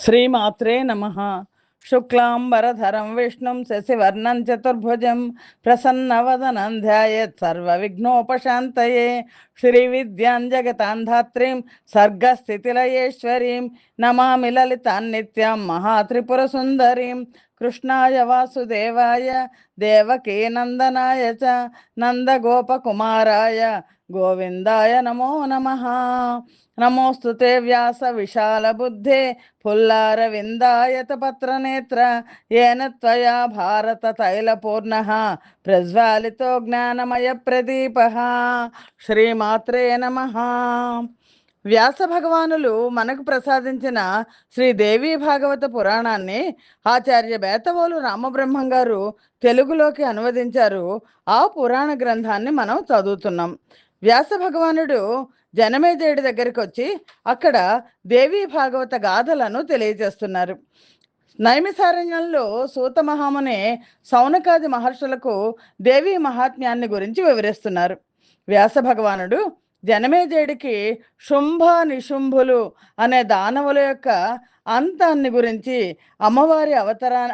శ్రీమాత్రే నమః. శుక్లాంబరధరం విష్ణుం శశివర్ణం చతుర్భుజం ప్రసన్నవదనం ధ్యాయేత్ సర్వవిఘ్నోపశాంతయే. శ్రీవిద్యాం జగతాం ధాత్రీం సర్గస్థితిలయేశ్వరీం నమామి లలితాం నిత్యాం మహాత్రిపురసుందరీం. కృష్ణాయ వాసుదేవాయ దేవకీ నందనాయ చ నందగోపకుమారాయ గోవిందాయ నమో నమః. నమోస్తుతే వ్యాస విశాల బుద్ధే పుల్లారవిందాయత పత్రనేత్ర ఏన త్వయా భారత తైలపూర్ణ ప్రజ్వాలితో జ్ఞానమయ ప్రదీప. శ్రీమాత్రే నమః. వ్యాస భగవానులు మనకు ప్రసాదించిన శ్రీదేవి భాగవత పురాణాన్ని ఆచార్య బేతవోలు రామబ్రహ్మం గారు తెలుగులోకి అనువదించారు. ఆ పురాణ గ్రంథాన్ని మనం చదువుతున్నాం. వ్యాస భగవానుడు జనమేజయుడి దగ్గరికి వచ్చి అక్కడ దేవీ భాగవత గాథలను తెలియజేస్తున్నారు. నైమిసారణ్యంలో సూత మహాముని సౌనకాది మహర్షులకు దేవీ మహాత్మ్యాన్ని గురించి వివరిస్తున్నారు. వ్యాస భగవానుడు జనమేజయుడికి శుంభ నిశుంభులు అనే దానవుల యొక్క అంతాన్ని గురించి, అమ్మవారి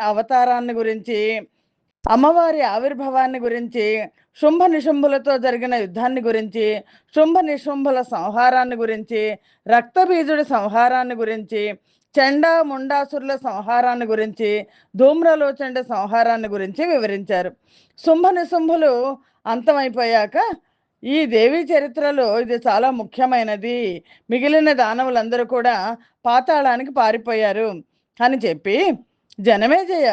అవతారాన్ని గురించి, అమ్మవారి ఆవిర్భావాన్ని గురించి, శుంభ నిశుంభులతో జరిగిన యుద్ధాన్ని గురించి, శుంభ నిశుంభుల సంహారాన్ని గురించి, రక్తబీజుడి సంహారాన్ని గురించి, చండా ముండాసురుల సంహారాన్ని గురించి, ధూమ్రలోచండ సంహారాన్ని గురించి వివరించారు. శుంభ నిశుంభులు అంతమైపోయాక ఈ దేవి చరిత్రలో ఇది చాలా ముఖ్యమైనది, మిగిలిన దానవులందరూ కూడా పాతాళానికి పారిపోయారు అని చెప్పి, జనమేజయ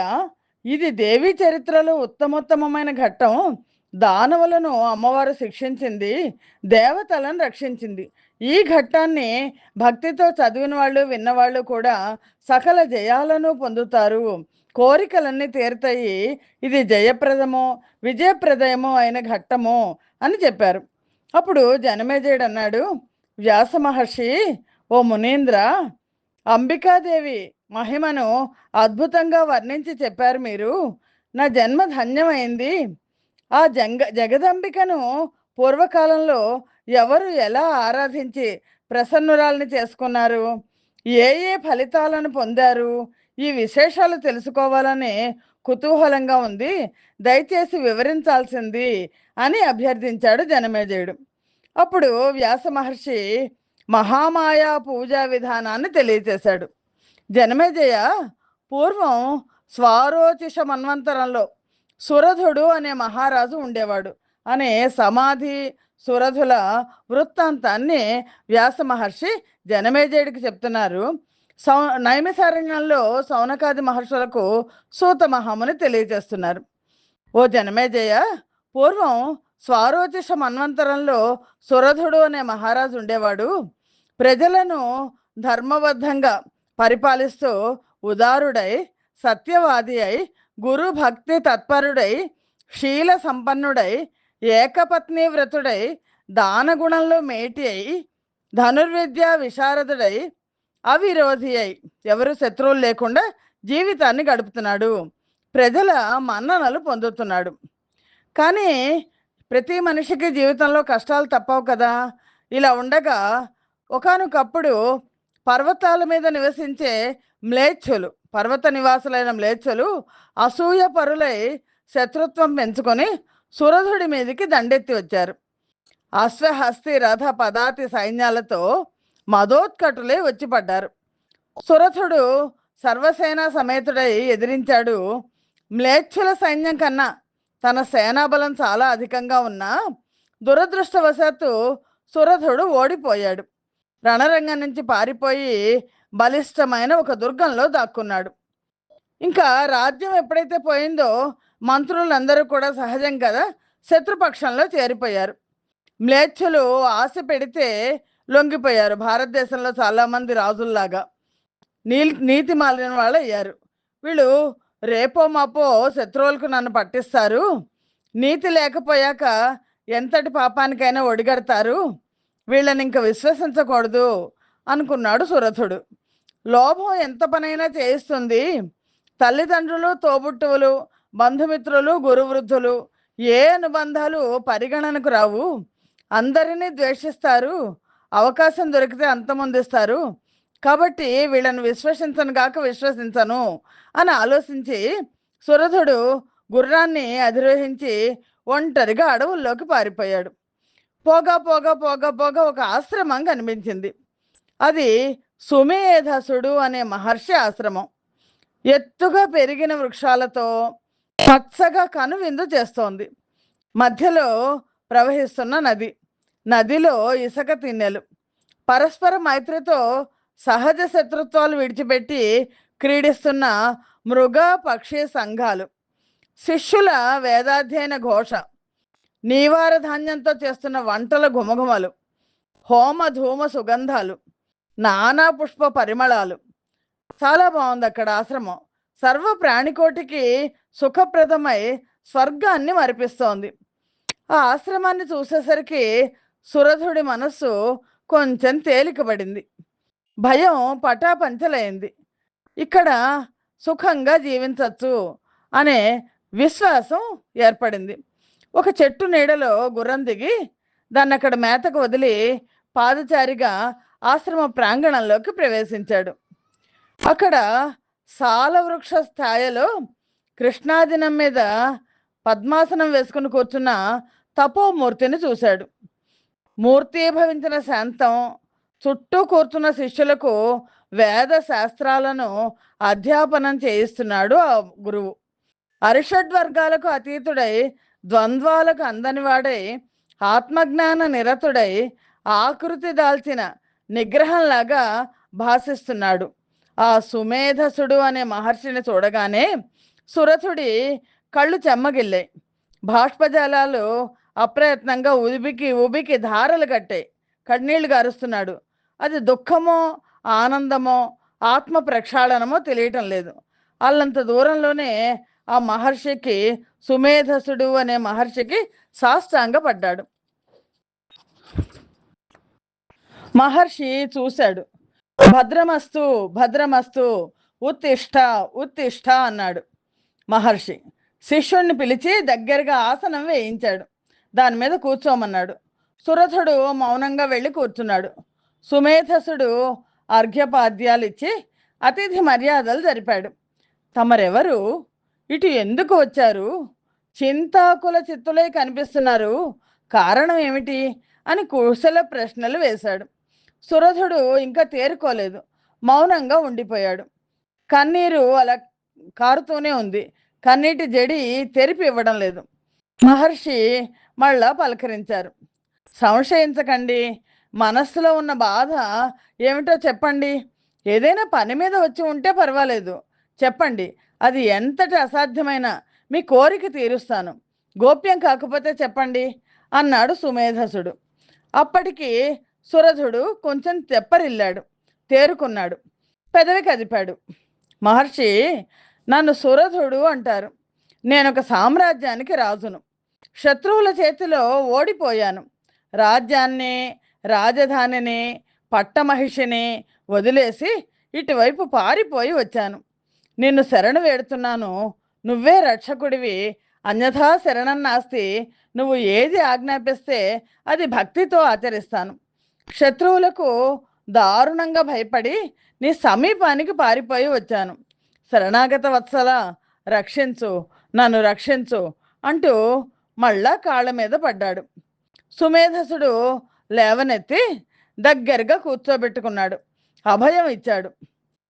ఇది దేవి చరిత్రలో ఉత్తమోత్తమైన ఘట్టం. దానవులను అమ్మవారు శిక్షించింది, దేవతలను రక్షించింది. ఈ ఘట్టాన్ని భక్తితో చదివిన వాళ్ళు, విన్నవాళ్ళు కూడా సకల జయాలను పొందుతారు, కోరికలన్నీ తీరుతాయి. ఇది జయప్రదమో విజయప్రదయమో అయిన ఘట్టము అని చెప్పారు. అప్పుడు జనమేజయుడు అన్నాడు, వ్యాస మహర్షి, ఓ మునీంద్ర, అంబికాదేవి మహిమను అద్భుతంగా వర్ణించి చెప్పారు మీరు. నా జన్మ ధన్యమైంది. ఆ జగదంబికను పూర్వకాలంలో ఎవరు ఎలా ఆరాధించి ప్రసన్నురాల్ని చేసుకున్నారు, ఏ ఏ ఫలితాలను పొందారు, ఈ విశేషాలు తెలుసుకోవాలని కుతూహలంగా ఉంది, దయచేసి వివరించాల్సింది అని అభ్యర్థించాడు జనమేజయుడు. అప్పుడు వ్యాస మహర్షి మహామాయా పూజా విధానాన్ని తెలియచేశాడు. జనమేజయ, పూర్వం స్వారోచిష మన్వంతరంలో సురధుడు అనే మహారాజు ఉండేవాడు అనే సమాధి సురధుల వృత్తాంతాన్ని వ్యాస మహర్షి జనమేజయుడికి చెప్తున్నారు. నైమిసారణ్యంలో సౌనకాది మహర్షులకు సూత మహాముని తెలియజేస్తున్నారు. ఓ జనమేజయ, పూర్వం స్వారోచిష మన్వంతరంలో సురధుడు అనే మహారాజు ఉండేవాడు. ప్రజలను ధర్మబద్ధంగా పరిపాలిస్తూ ఉదారుడై, సత్యవాది అయి, గురు భక్తి తత్పరుడై, శీల సంపన్నుడై, ఏకపత్ని వ్రతుడై, దానగుణంలో మేటి అయి, ధనుర్విద్యా విశారదుడై, అవిరోధి అయి, ఎవరు శత్రువులు లేకుండా జీవితాన్ని గడుపుతున్నాడు, ప్రజల మన్ననలు పొందుతున్నాడు. కానీ ప్రతి మనిషికి జీవితంలో కష్టాలు తప్పవు కదా. ఇలా ఉండగా ఒకానొకప్పుడు పర్వతాల మీద నివసించే మ్లేచ్ఛులు, పర్వత నివాసులైన మ్లేచ్ఛులు అసూయ పరులై శత్రుత్వం పెంచుకొని సురధుడి మీదకి దండెత్తి వచ్చారు. అశ్వహస్తి రథ పదాతి సైన్యాలతో మదోత్కటులే వచ్చి పడ్డారు. సురథుడు సర్వసేన సమేతుడై ఎదిరించాడు. మ్లేచ్ఛుల సైన్యం కన్నా తన సేనాబలం చాలా అధికంగా ఉన్నా దురదృష్టవశాత్తు సురథుడు ఓడిపోయాడు. రణరంగం నుంచి పారిపోయి బలిష్టమైన ఒక దుర్గంలో దాక్కున్నాడు. ఇంకా రాజ్యం ఎప్పుడైతే పోయిందో మంత్రులందరూ కూడా సహజం కదా శత్రుపక్షంలో చేరిపోయారు. మ్లేచ్ఛులు ఆశ పెడితే లొంగిపోయారు. భారతదేశంలో చాలామంది రాజుల్లాగా నీతి మాలిన వాళ్ళు అయ్యారు. వీళ్ళు రేపో మాపో శత్రువులకు నన్ను పట్టిస్తారు, నీతి లేకపోయాక ఎంతటి పాపానికైనా ఒడిగడతారు, వీళ్ళని ఇంకా విశ్వసించకూడదు అనుకున్నాడు సురథుడు. లోభం ఎంత పనైనా చేయిస్తుంది. తల్లిదండ్రులు, తోబుట్టువులు, బంధుమిత్రులు, గురువృద్ధులు ఏ అనుబంధాలు పరిగణనకు రావు. అందరినీ ద్వేషిస్తారు, అవకాశం దొరికితే అంతమొందిస్తారు. కాబట్టి వీళ్ళను విశ్వసించను గాక విశ్వసించను అని ఆలోచించి సురథుడు గుర్రాన్ని అధిరోహించి ఒంటరిగా అడవుల్లోకి పారిపోయాడు. పోగా పోగా పోగా పోగా ఒక ఆశ్రమం కనిపించింది. అది సుమేధసుడు అనే మహర్షి ఆశ్రమం. ఎత్తుగా పెరిగిన వృక్షాలతో పచ్చగా కనువిందు చేస్తోంది. మధ్యలో ప్రవహిస్తున్న నది, నదిలో ఇసుక తిన్నెలు, పరస్పర మైత్రితో సహజ శత్రుత్వాలు విడిచిపెట్టి క్రీడిస్తున్న మృగ పక్షి సంఘాలు, శిష్యుల వేదాధ్యయన ఘోష, నీవార ధాన్యంతో చేస్తున్న వంటల ఘుమఘుమలు, హోమ ధూమ సుగంధాలు, నానా పుష్ప పరిమళాలు. చాలా బాగుంది అక్కడ ఆశ్రమం. సర్వ ప్రాణికోటికి సుఖప్రదమై స్వర్గాన్ని మరిపిస్తోంది. ఆ ఆశ్రమాన్ని చూసేసరికి సురథుడి మనస్సు కొంచెం తేలికబడింది. భయం పటాపంచలైంది. ఇక్కడ సుఖంగా జీవించవచ్చు అనే విశ్వాసం ఏర్పడింది. ఒక చెట్టు నీడలో గుర్రం దిగి దాన్ని అక్కడ మేతకు వదిలి పాదచారిగా ఆశ్రమ ప్రాంగణంలోకి ప్రవేశించాడు. అక్కడ సాలవృక్ష స్థాయిలో కృష్ణాదినం మీద పద్మాసనం వేసుకుని కూర్చున్న తపోమూర్తిని చూశాడు. మూర్తీభవించిన శాంతం చుట్టూ కూర్చున్న శిష్యులకు వేద శాస్త్రాలను అధ్యాపనం చేయిస్తున్నాడు ఆ గురువు. అరిషడ్వర్గాలకు అతీతుడై, ద్వంద్వాలకు అందనివాడై, ఆత్మజ్ఞాన నిరతుడై, ఆకృతి దాల్చిన నిగ్రహంలాగా భాషిస్తున్నాడు. ఆ సుమేధసుడు అనే మహర్షిని చూడగానే సురథుడి కళ్ళు చెమ్మగిల్లాయి. బాష్పజాలాలు అప్రయత్నంగా ఉబికి ఉబికి ధారలు కట్టాయి. కన్నీళ్లు గారుస్తున్నాడు. అది దుఃఖమో ఆనందమో ఆత్మ ప్రక్షాళనమో తెలియటం లేదు. అల్లంత దూరంలోనే ఆ మహర్షికి, సుమేధసుడు అనే మహర్షికి సాష్టాంగ పడ్డాడు. మహర్షి చూశాడు. భద్రమస్తు భద్రమస్తు, ఉత్తిష్ట ఉత్తిష్ట అన్నాడు. మహర్షి శిష్యుణ్ణి పిలిచి దగ్గరగా ఆసనం వేయించాడు. దాని మీద కూర్చోమన్నాడు. సురథుడు మౌనంగా వెళ్ళి కూర్చున్నాడు. సుమేధసుడు అర్ఘ్యపాద్యాలు ఇచ్చి అతిథి మర్యాదలు జరిపాడు. తమరెవరు? ఇటు ఎందుకు వచ్చారు? చింతాకుల చిత్తులై కనిపిస్తున్నారు. కారణం ఏమిటి అని కుశల ప్రశ్నలు వేశాడు. సురథుడు ఇంకా తేరుకోలేదు. మౌనంగా ఉండిపోయాడు. కన్నీరు అలా కారుతూనే ఉంది. కన్నీటి జడి తెరిపి ఇవ్వడం లేదు. మహర్షి మళ్ళా పలకరించారు. సంశయించకండి, మనస్సులో ఉన్న బాధ ఏమిటో చెప్పండి. ఏదైనా పని మీద వచ్చి ఉంటే పర్వాలేదు, చెప్పండి. అది ఎంతటి అసాధ్యమైన మీ కోరిక తీరుస్తాను. గోప్యం కాకపోతే చెప్పండి అన్నాడు సుమేధసుడు. అప్పటికి సురథుడు కొంచెం తెప్పరిల్లాడు. తేరుకున్నాడు. పెదవి కదిపాడు. మహర్షి, నన్ను సురథుడు అంటారు. నేనొక సామ్రాజ్యానికి రాజును. శత్రువుల చేతిలో ఓడిపోయాను. రాజ్యాన్ని, రాజధానిని, పట్టమహిషిని వదిలేసి ఇటువైపు పారిపోయి వచ్చాను. నిన్ను శరణు వేడుతున్నాను. నువ్వే రక్షకుడివి. అన్యథా శరణన్నాస్తి. నువ్వు ఏది ఆజ్ఞాపిస్తే అది భక్తితో ఆచరిస్తాను. శత్రువులకు దారుణంగా భయపడి నీ సమీపానికి పారిపోయి వచ్చాను. శరణాగత వత్సల, రక్షించు, నన్ను రక్షించు అంటూ మళ్ళా కాళ్ళ మీద పడ్డాడు. సుమేధసుడు లేవనెత్తి దగ్గరగా కూర్చోబెట్టుకున్నాడు. అభయం ఇచ్చాడు.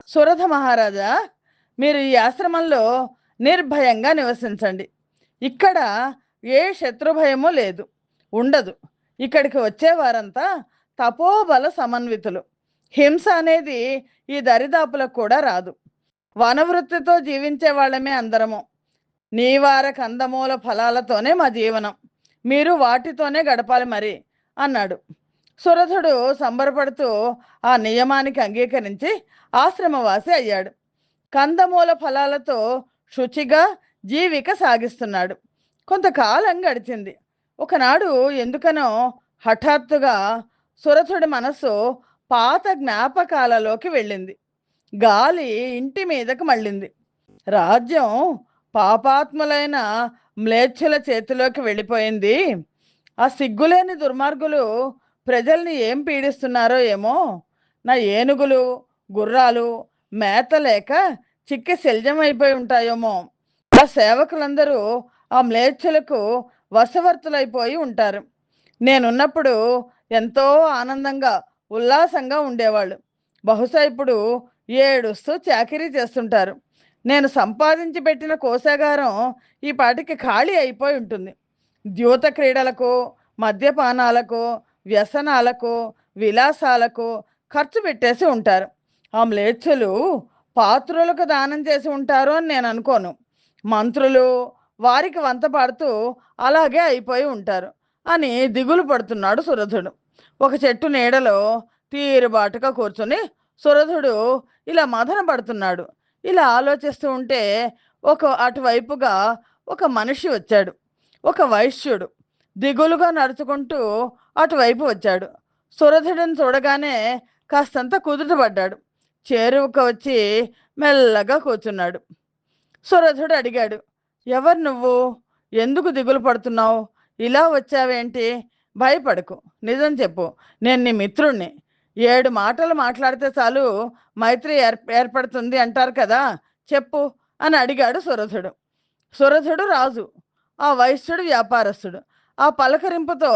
సురథ మహారాజా, మీరు ఈ ఆశ్రమంలో నిర్భయంగా నివసించండి. ఇక్కడ ఏ శత్రుభయమూ లేదు, ఉండదు. ఇక్కడికి వచ్చేవారంతా తపోబల సమన్వితులు. హింస అనేది ఈ దరిదాపులకు కూడా రాదు. వనవృత్తితో జీవించే వాళ్ళమే అందరము. నీవార కందమూల ఫలాలతోనే మా జీవనం. మీరు వాటితోనే గడపాలి మరి అన్నాడు. సురథుడు సంబరపడుతూ ఆ నియమానికి అంగీకరించి ఆశ్రమవాసి అయ్యాడు. కందమూల ఫలాలతో శుచిగా జీవిక సాగిస్తున్నాడు. కొంతకాలం గడిచింది. ఒకనాడు ఎందుకనో హఠాత్తుగా సురథుడి మనస్సు పాత జ్ఞాపకాలలోకి వెళ్ళింది. గాలి ఇంటి మీదకు మళ్ళింది. రాజ్యం పాపాత్ములైన మ్లేచ్ఛుల చేతిలోకి వెళ్ళిపోయింది. ఆ సిగ్గులేని దుర్మార్గులు ప్రజల్ని ఏం పీడిస్తున్నారో ఏమో. నా ఏనుగులు, గుర్రాలు మేత లేక చిక్కి శల్యమైపోయి ఉంటాయేమో. ఆ సేవకులందరూ ఆ మ్లేచ్ఛులకు వశవర్తులైపోయి ఉంటారు. నేనున్నప్పుడు ఎంతో ఆనందంగా ఉల్లాసంగా ఉండేవాళ్ళు. బహుశా ఇప్పుడు ఏడుస్తూ చాకిరీ చేస్తుంటారు. నేను సంపాదించి పెట్టిన కోశాగారం ఈ పాటికి ఖాళీ అయిపోయి ఉంటుంది. ద్యూత క్రీడలకు, మద్యపానాలకు, వ్యసనాలకు, విలాసాలకు ఖర్చు పెట్టేసి ఉంటారు. ఆ మ్లేచ్ఛులు పాత్రులకు దానం చేసి ఉంటారు అని నేను అనుకోను. మంత్రులు వారికి వంత పాడుతూ అలాగే అయిపోయి ఉంటారు అని దిగులు పడుతున్నాడు సురధుడు. ఒక చెట్టు నీడలో తీరుబాటుగా కూర్చొని సురధుడు ఇలా మదన పడుతున్నాడు. ఇలా ఆలోచిస్తూ ఉంటే అటువైపుగా ఒక మనిషి వచ్చాడు. ఒక వైశ్యుడు దిగులుగా నడుచుకుంటూ అటువైపు వచ్చాడు. సురధుడిని చూడగానే కాస్తంత కుదుటపడ్డాడు. చేరువకు వచ్చి మెల్లగా కూర్చున్నాడు. సురధుడు అడిగాడు, ఎవరు నువ్వు? ఎందుకు దిగులు పడుతున్నావు? ఇలా వచ్చావేంటి? భయపడకు, నిజం చెప్పు, నేను నీ మిత్రుణ్ణి. 7 మాటలు మాట్లాడితే చాలు మైత్రి ఏర్పడుతుంది అంటారు కదా, చెప్పు అని అడిగాడు సురధుడు. సురధుడు రాజు, ఆ వైశ్యుడు వ్యాపారస్తుడు. ఆ పలకరింపుతో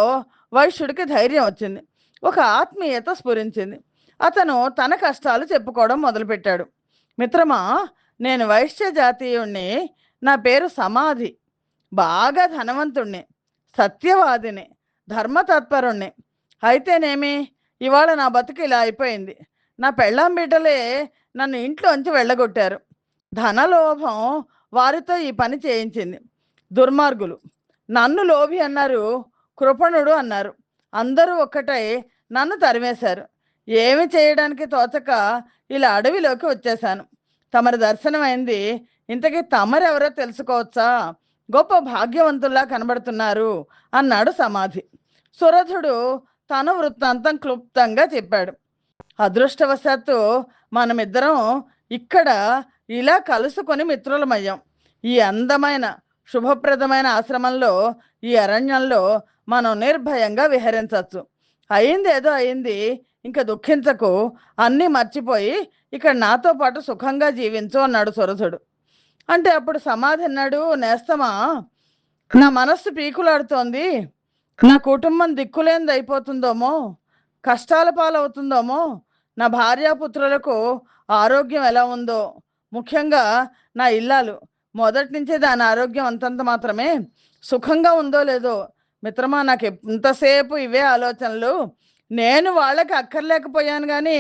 వైశ్యుడికి ధైర్యం వచ్చింది. ఒక ఆత్మీయత స్ఫురించింది. అతను తన కష్టాలు చెప్పుకోవడం మొదలుపెట్టాడు. మిత్రమా, నేను వైశ్య జాతీయుణ్ణి. నా పేరు సమాధి. బాగా ధనవంతుణ్ణి, సత్యవాదిని, ధర్మతత్పరుణ్ణి. అయితేనేమి, ఇవాళ నా బతుకు ఇలా అయిపోయింది. నా పెళ్ళాం బిడ్డలే నన్ను ఇంట్లోంచి వెళ్ళగొట్టారు. ధనలోభం వారితో ఈ పని చేయించింది. దుర్మార్గులు నన్ను లోభి అన్నారు, కృపణుడు అన్నారు. అందరూ ఒక్కటై నన్ను తరిమేశారు. ఏమి చేయడానికి తోచక ఇలా అడవిలోకి వచ్చేశాను. తమరి దర్శనమైంది. ఇంతకీ తమరెవరో తెలుసుకోవచ్చా? గొప్ప భాగ్యవంతుల్లా కనబడుతున్నారు అన్నాడు సమాధి. సురధుడు తన వృత్తాంతం క్లుప్తంగా చెప్పాడు. అదృష్టవశాత్తు మనమిద్దరం ఇక్కడ ఇలా కలుసుకొని మిత్రులమయ్యాం. ఈ అందమైన శుభప్రదమైన ఆశ్రమంలో, ఈ అరణ్యంలో మనం నిర్భయంగా విహరించవచ్చు. అయింది ఏదో అయింది, ఇంకా దుఃఖించకు. అన్నీ మర్చిపోయి ఇక్కడ నాతో పాటు సుఖంగా జీవించు అన్నాడు సురధుడు. అంటే అప్పుడు సమాధి అన్నాడు, నేస్తమా, నా మనస్సు పీకులాడుతోంది. నా కుటుంబం దిక్కులేనిది అయిపోతుందోమో, కష్టాల పాలవుతుందోమో, నా భార్యాపుత్రులకు ఆరోగ్యం ఎలా ఉందో, ముఖ్యంగా నా ఇల్లాలు మొదటి నుంచే దాని ఆరోగ్యం అంతంత మాత్రమే, సుఖంగా ఉందో లేదో. మిత్రమా, నాకు ఎంతసేపు ఇవే ఆలోచనలు. నేను వాళ్ళకి అక్కర్లేకపోయాను కానీ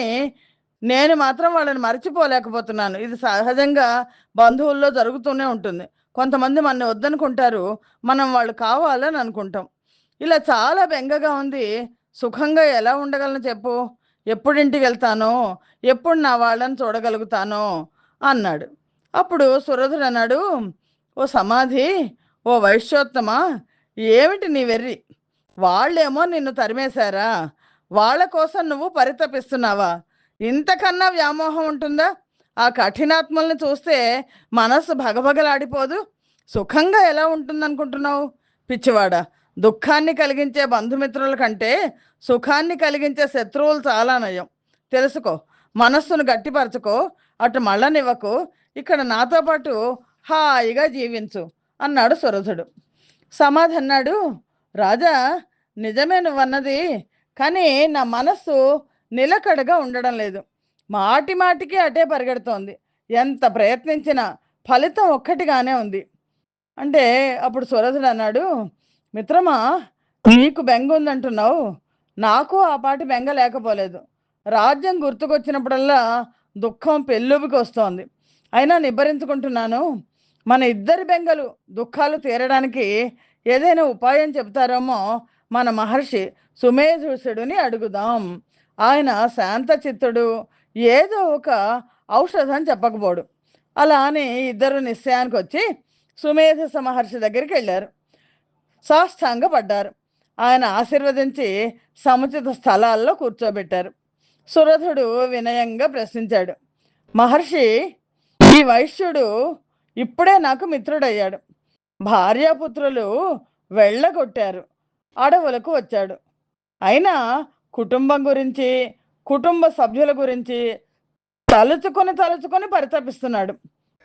నేను మాత్రం వాళ్ళని మర్చిపోలేకపోతున్నాను. ఇది సహజంగా బంధువుల్లో జరుగుతూనే ఉంటుంది. కొంతమంది మనని వద్దనుకుంటారు, మనం వాళ్ళు కావాలని అనుకుంటాం. ఇలా చాలా బెంగగా ఉంది. సుఖంగా ఎలా ఉండగలను చెప్పు? ఎప్పుడింటికి వెళ్తానో, ఎప్పుడు నా వాళ్ళని చూడగలుగుతానో అన్నాడు. అప్పుడు సురధుడు అన్నాడు, ఓ సమాధి, ఓ వైశ్యోత్తమ, ఏమిటి నీ వెర్రి? వాళ్ళేమో నిన్ను తరిమేశారా? వాళ్ళ కోసం నువ్వు పరితపిస్తున్నావా? ఇంతకన్నా వ్యామోహం ఉంటుందా? ఆ కఠినాత్మల్ని చూస్తే మనస్సు భగభగలాడిపోదు? సుఖంగా ఎలా ఉంటుందనుకుంటున్నావు? పిచ్చివాడా, దుఃఖాన్ని కలిగించే బంధుమిత్రుల కంటే సుఖాన్ని కలిగించే శత్రువులు చాలా నయం. తెలుసుకో, మనస్సును గట్టిపరచుకో, అటు మళ్ళనివ్వకు, ఇక్కడ నాతో పాటు హాయిగా జీవించు అన్నాడు సురధుడు. సమాధి అన్నాడు, రాజా, నిజమే నువ్వన్నది, కానీ నా మనస్సు నిలకడగా ఉండడం లేదు. మాటి మాటికి అటే పరిగెడుతోంది. ఎంత ప్రయత్నించినా ఫలితం ఒక్కటిగానే ఉంది. అంటే అప్పుడు సురధుడు అన్నాడు, మిత్రమా, నీకు బెంగ ఉందంటున్నావు, నాకు ఆ పాటి బెంగ లేకపోలేదు. రాజ్యం గుర్తుకొచ్చినప్పుడల్లా దుఃఖం పెళ్ళుబికి వస్తోంది. అయినా నిబ్బరించుకుంటున్నాను. మన ఇద్దరి బెంగలు దుఃఖాలు తీరడానికి ఏదైనా ఉపాయం చెప్తారేమో మన మహర్షి సుమేధుసుడిని అడుగుదాం. ఆయన శాంత చిత్తుడు, ఏదో ఒక ఔషధం చెప్పకపోడు. అలా అని ఇద్దరు నిశ్చయానికి వచ్చి సుమేధస మహర్షి దగ్గరికి వెళ్ళారు. సాష్టాంగపడ్డారు. ఆయన ఆశీర్వదించి సముచిత స్థలాల్లో కూర్చోబెట్టారు. సురధుడు వినయంగా ప్రశ్నించాడు, మహర్షి, ఈ వైశ్యుడు ఇప్పుడే నాకు మిత్రుడయ్యాడు. భార్యాపుత్రులు వెళ్ళగొట్టారు, అడవులకు వచ్చాడు. అయినా కుటుంబం గురించి, కుటుంబ సభ్యుల గురించి తలుచుకొని తలుచుకొని పరితపిస్తున్నాడు.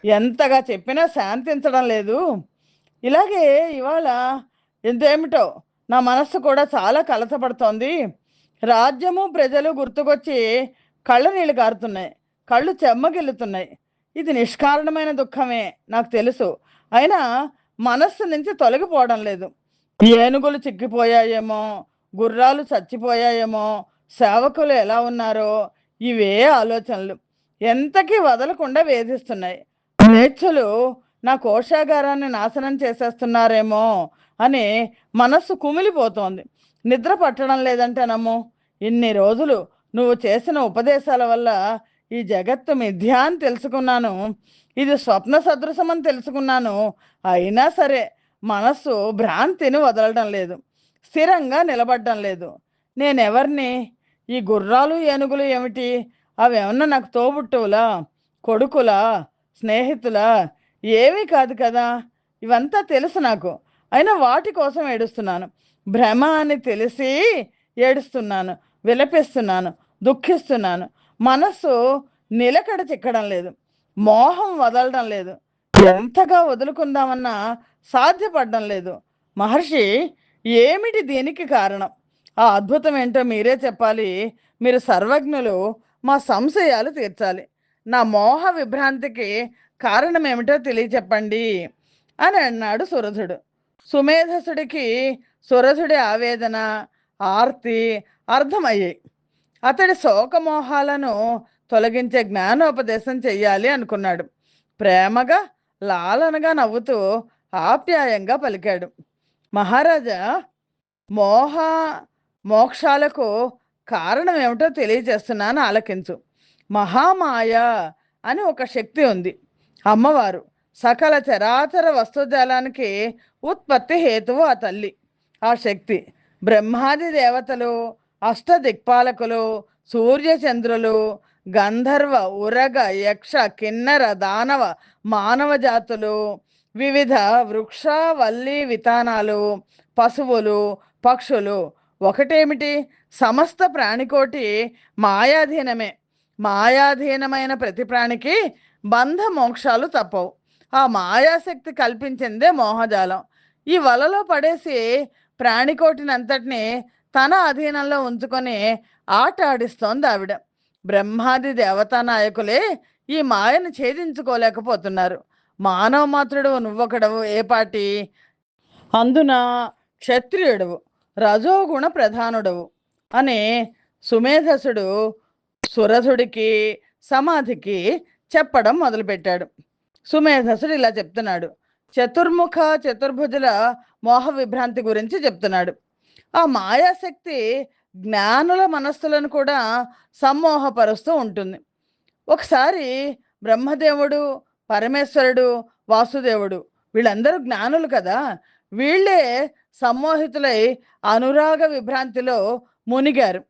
ఎంతగా చెప్పినా శాంతించడం లేదు. ఇలాగే ఇవాళ ఎంతేమిటో నా మనస్సు కూడా చాలా కలతపడుతోంది. రాజ్యము ప్రజలు గుర్తుకొచ్చి కళ్ళ నీళ్ళు కారుతున్నాయి, కళ్ళు చెమ్మగిల్లుతున్నాయి. ఇది నిష్కారణమైన దుఃఖమే నాకు తెలుసు, అయినా మనస్సు నుంచి తొలగిపోవడం లేదు. ఏనుగులు చిక్కిపోయాయేమో, గుర్రాలు చచ్చిపోయాయేమో, సేవకులు ఎలా ఉన్నారో, ఇవే ఆలోచనలు ఎంతకీ వదలకుండా వేధిస్తున్నాయి. స్వేచ్ఛలు నా కోశాగారాన్ని నాశనం చేసేస్తున్నారేమో అని మనస్సు కుమిలిపోతోంది. నిద్ర పట్టడం లేదంటే నమ్ము. ఇన్ని రోజులు నువ్వు చేసిన ఉపదేశాల వల్ల ఈ జగత్తు మిథ్య అని తెలుసుకున్నాను, ఇది స్వప్న సదృశం అని తెలుసుకున్నాను. అయినా సరే మనస్సు భ్రాంతిని వదలడం లేదు, స్థిరంగా నిలబడడం లేదు. నేనెవరిని? ఈ గుర్రాలు ఏనుగులు ఏమిటి? అవి ఏమన్నా నాకు తోబుట్టువులా, కొడుకులా, స్నేహితులా? ఏమీ కాదు కదా. ఇవంతా తెలుసు నాకు, అయినా వాటి కోసం ఏడుస్తున్నాను. భ్రమ అని తెలిసి ఏడుస్తున్నాను, విలపిస్తున్నాను, దుఃఖిస్తున్నాను. మనస్సు నిలకడ చిక్కడం లేదు, మోహం వదలడం లేదు. ఎంతగా వదులుకుందామన్నా సాధ్యపడడం లేదు. మహర్షి, ఏమిటి దీనికి కారణం? ఆ అద్భుతం ఏంటో మీరే చెప్పాలి. మీరు సర్వజ్ఞులు, మా సంశయాలు తీర్చాలి. నా మోహ విభ్రాంతికి కారణం ఏమిటో తెలియచెప్పండి అని అన్నాడు సురథుడు. సుమేధసుడికి సురథుడి ఆవేదన, ఆర్తి అర్థమయ్యాయి. అతడి శోకమోహాలను తొలగించే జ్ఞానోపదేశం చెయ్యాలి అనుకున్నాడు. ప్రేమగా, లాలనగా నవ్వుతూ ఆప్యాయంగా పలికాడు. మహారాజా, మోహ మోక్షాలకు కారణం ఏమిటో తెలియజేస్తున్నాను, ఆలకించు. మహామాయ అని ఒక శక్తి ఉంది. అమ్మవారు సకల చరాచర వస్తుజాలానికి ఉత్పత్తి హేతువు ఆ తల్లి. ఆ శక్తి బ్రహ్మాది దేవతలు, అష్టదిక్పాలకులు, సూర్యచంద్రులు, గంధర్వ, ఉరగ, యక్ష, కిన్నర, దానవ, మానవ జాతులు, వివిధ వృక్ష వల్లి వితానాలు, పశువులు, పక్షులు, ఒకటేమిటి సమస్త ప్రాణికోటి మాయాధీనమే. మాయాధీనమైన ప్రతి ప్రాణికి బంధ మోక్షాలు తప్పవు. ఆ మాయాశక్తి కల్పించిందే మోహజాలం. ఈ వలలో పడేసి ప్రాణికోటిని అంతటిని తన అధీనంలో ఉంచుకొని ఆట ఆడిస్తోంది ఆవిడ. బ్రహ్మాది దేవతా నాయకులే ఈ మాయను ఛేదించుకోలేకపోతున్నారు. మానవ మాత్రుడు నువ్వొకడవు ఏపాటి? అందున క్షత్రియుడవు, రజోగుణ ప్రధానుడవు అని సుమేధసుడు సురథుడికి సమాధికి చెప్పడం మొదలుపెట్టాడు. సుమేధసుడు ఇలా చెప్తున్నాడు. చతుర్ముఖ చతుర్భుజుల మోహ విభ్రాంతి గురించి చెప్తున్నాడు. ఆ మాయాశక్తి జ్ఞానుల మనస్సులను కూడా సమ్మోహపరుస్తూ ఉంటుంది. ఒకసారి బ్రహ్మదేవుడు, పరమేశ్వరుడు, వాసుదేవుడు వీళ్ళందరూ జ్ఞానులు కదా, వీళ్ళే సమ్మోహితులై అనురాగ విభ్రాంతిలో మునిగారు.